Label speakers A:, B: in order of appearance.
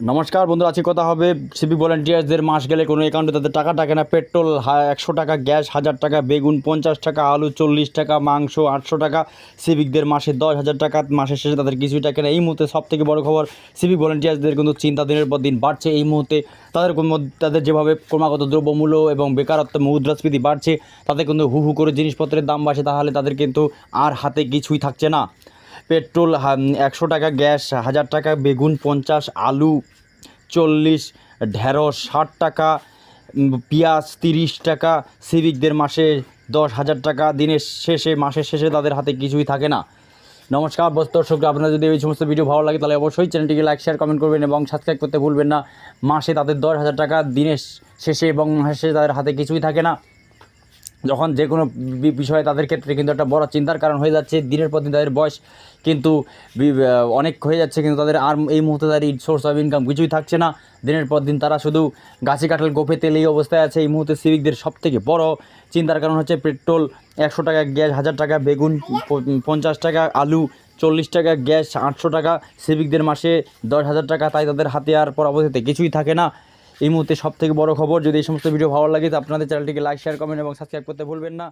A: নমস্কার বন্ধুরা, আজকে কথা হবে সিভিক ভলেন্টিয়ার্সদের মাস গেলে কোনো অ্যাকাউন্টে তাদের টাকা থাকে না। পেট্রোল 100 টাকা, গ্যাস 1000 টাকা, বেগুন 50 টাকা, আলু 40 টাকা, মাংস 800 টাকা। সিভিকদের মাসে 10,000 টাকা, মাসের শেষে তাদের কিছুই টাকা না। এই মুহূর্তে সবথেকে বড় খবর, সিভিক ভলেন্টিয়ার্সদের কিন্তু চিন্তা দিনের পর দিন বাড়ছে। এই মুহূর্তে তাদের যেভাবে ক্রমাগত দ্রব্যমূল্য এবং বেকারত্ব, মুদ্রাস্ফীতি বাড়ছে, তাতে কিন্তু হু হু করে জিনিসপত্রের দাম বাড়ছে, তাহলে তাদের কিন্তু আর হাতে কিছুই থাকছে না। পেট্রোল 100 টাকা, গ্যাস 1000 টাকা, বেগুন 50, আলু 40, ঢেঁড়স 60 টাকা, পেঁয়াজ 30 টাকা। সিভিকদের মাসে 10,000 টাকা, মাসের শেষে তাদের হাতে কিছুই থাকে না। নমস্কার দর্শক, আপনারা যদি এই সমস্ত ভিডিও ভালো লাগে তাহলে অবশ্যই চ্যানেলটিকে লাইক, শেয়ার, কমেন্ট করবেন এবং সাবস্ক্রাইব করতে ভুলবেন না। মাসে তাদের 10,000 টাকা, দিনের শেষে এবং মাসের শেষে তাদের হাতে কিছুই থাকে না। যখন যে কোনো বিষয়ে তাদের ক্ষেত্রে কিন্তু একটা বড় চিন্তার কারণ হয়ে যাচ্ছে। দিনের পর দিন তাদের বয়স কিন্তু অনেক হয়ে যাচ্ছে, কিন্তু তাদের আর এই মুহূর্তে তাদের সোর্স অফ ইনকাম কিছুই থাকছে না। দিনের পর দিন তারা শুধু গাছে কাঁঠাল গোফে তেল এই অবস্থায় আছে। এই মুহূর্তে সিভিকদের সবথেকে বড় চিন্তার কারণ হচ্ছে পেট্রোল 100 টাকা, গ্যাস 1000 টাকা, বেগুন 50 টাকা, আলু 40 টাকা, গ্যাস 800 টাকা। সিভিকদের মাসে 10,000 টাকা, তাই তাদের হাতে আর পরবর্তীতে কিছুই থাকে না। এই মুহূর্তে সবথেকে বড় খবর। যদি এই সমস্ত ভিডিও ভালো লাগে তো আপনাদের চ্যানেলটিকে লাইক, শেয়ার, কমেন্ট এবং সাবস্ক্রাইব করতে ভুলবেন না।